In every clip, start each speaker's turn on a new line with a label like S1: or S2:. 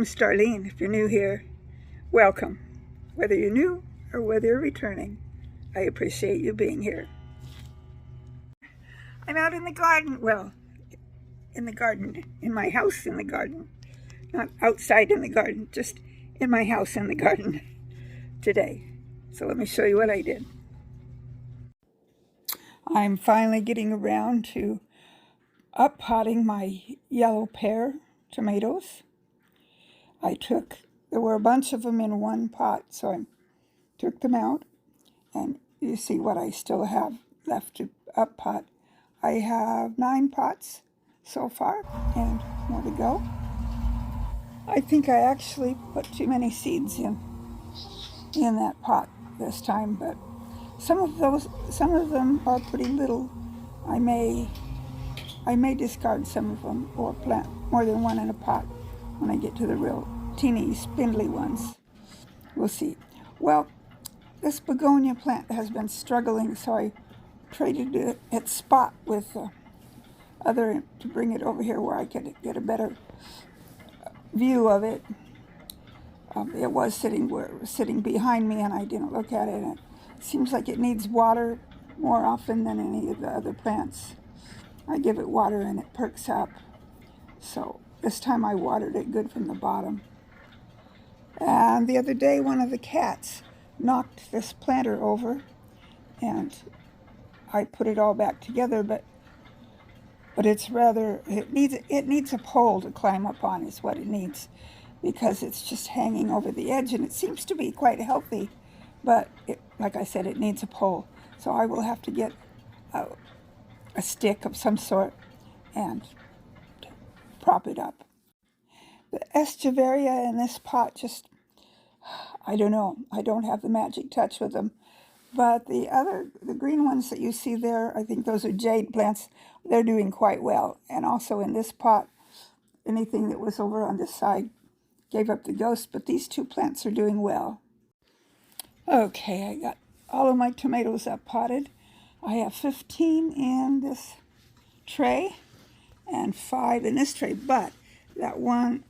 S1: name's Darlene. If you're new here, welcome. Whether you're new or whether you're returning, I appreciate you being here. I'm out in the garden, well, in the garden, in my house in the garden. Not outside in the garden, just in my house in the garden today. So let me show you what I did. I'm finally getting around to uppotting my yellow pear tomatoes. There were a bunch of them in one pot, so I took them out, and you see what I still have left to uppot. I have 9 pots so far, and more to go. I think I actually put too many seeds in that pot this time, but some of them are pretty little. I may discard some of them or plant more than one in a pot when I get to the real teeny, spindly ones. We'll see. Well, this begonia plant has been struggling, so I traded its spot with the other to bring it over here where I could get a better view of it. It was sitting behind me, and I didn't look at it. It seems like it needs water more often than any of the other plants. I give it water and it perks up. So this time I watered it good from the bottom. And the other day, one of the cats knocked this planter over, and I put it all back together, but it needs a pole to climb up on is what it needs, because it's just hanging over the edge, and it seems to be quite healthy, but like I said, it needs a pole. So I will have to get a stick of some sort and prop it up. The echeveria in this pot just, I don't know. I don't have the magic touch with them. But the green ones that you see there, I think those are jade plants. They're doing quite well. And also in this pot, anything that was over on this side gave up the ghost, but these 2 plants are doing well. Okay, I got all of my tomatoes up potted. I have 15 in this tray and 5 in this tray, but that one,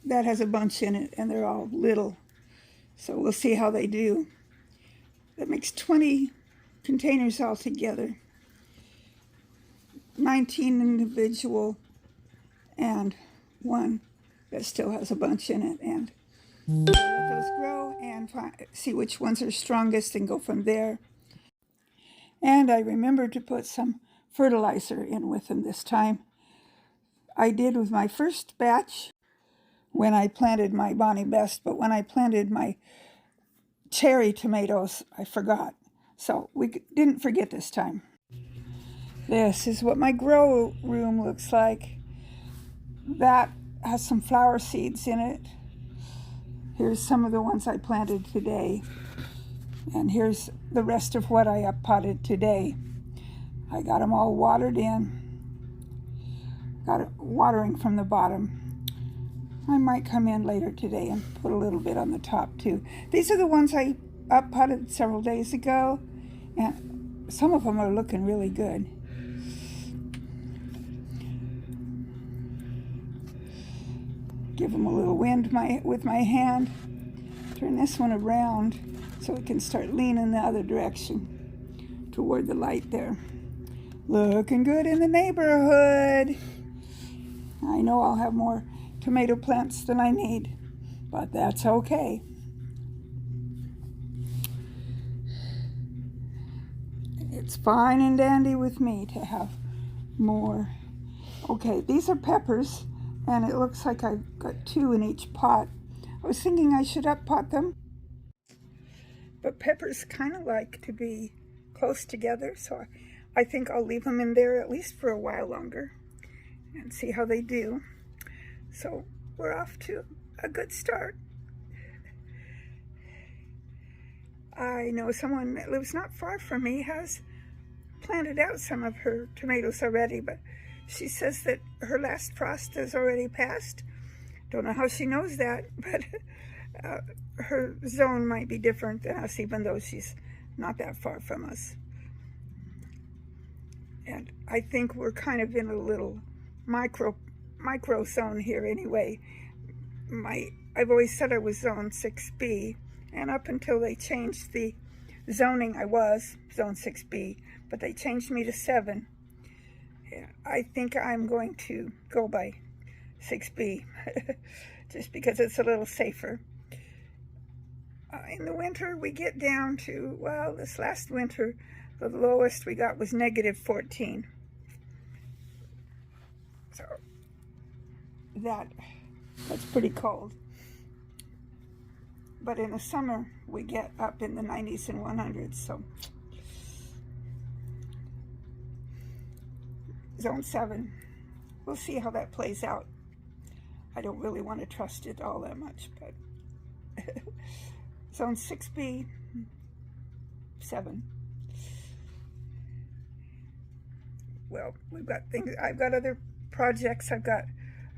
S1: that has a bunch in it, and they're all little. So we'll see how they do. That makes 20 containers altogether. 19 individual and 1 that still has a bunch in it. And we'll let those grow and see which ones are strongest and go from there. And I remembered to put some fertilizer in with them this time. I did with my first batch when I planted my Bonnie Best, but when I planted my cherry tomatoes, I forgot. So we didn't forget this time. This is what my grow room looks like. That has some flower seeds in it. Here's some of the ones I planted today. And here's the rest of what I uppotted today. I got them all watered in. Got it watering from the bottom. I might come in later today and put a little bit on the top too. These are the ones I uppotted several days ago, and some of them are looking really good. Give them a little wind with my hand. Turn this one around so it can start leaning the other direction toward the light there. Looking good in the neighborhood. I know I'll have more tomato plants than I need, but that's okay. It's fine and dandy with me to have more. Okay, these are peppers, and it looks like I've got 2 in each pot. I was thinking I should uppot them, but peppers kind of like to be close together, so I think I'll leave them in there at least for a while longer and see how they do. So we're off to a good start. I know someone that lives not far from me has planted out some of her tomatoes already, but she says that her last frost has already passed. Don't know how she knows that, but her zone might be different than us, even though she's not that far from us. And I think we're kind of in a little micro zone here anyway. I've always said I was zone 6B, and up until they changed the zoning, I was zone 6B, but they changed me to 7. Yeah, I think I'm going to go by 6B, just because it's a little safer. In the winter, we get down to, well, this last winter, the lowest we got was -14. So that's pretty cold. But in the summer, we get up in the 90s and 100s, so. Zone 7, we'll see how that plays out. I don't really want to trust it all that much, but Zone 6B, 7. Well, we've got things, I've got other projects. I've got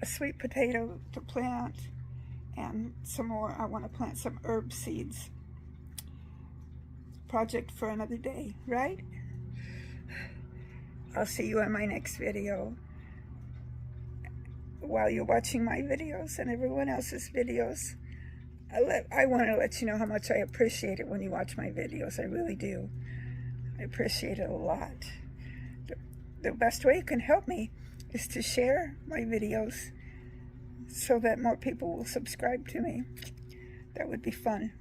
S1: a sweet potato to plant and some more. I want to plant some herb seeds. Project for another day, right? I'll see you in my next video. While you're watching my videos and everyone else's videos, I want to let you know how much I appreciate it when you watch my videos. I really do. I appreciate it a lot. The best way you can help me is to share my videos so that more people will subscribe to me. That would be fun.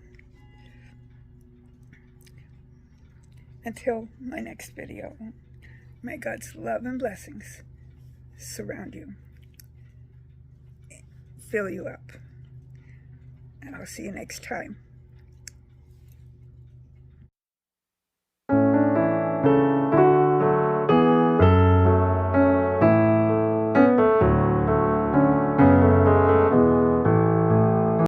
S1: Until my next video, may God's love and blessings surround you, fill you up, and I'll see you next time.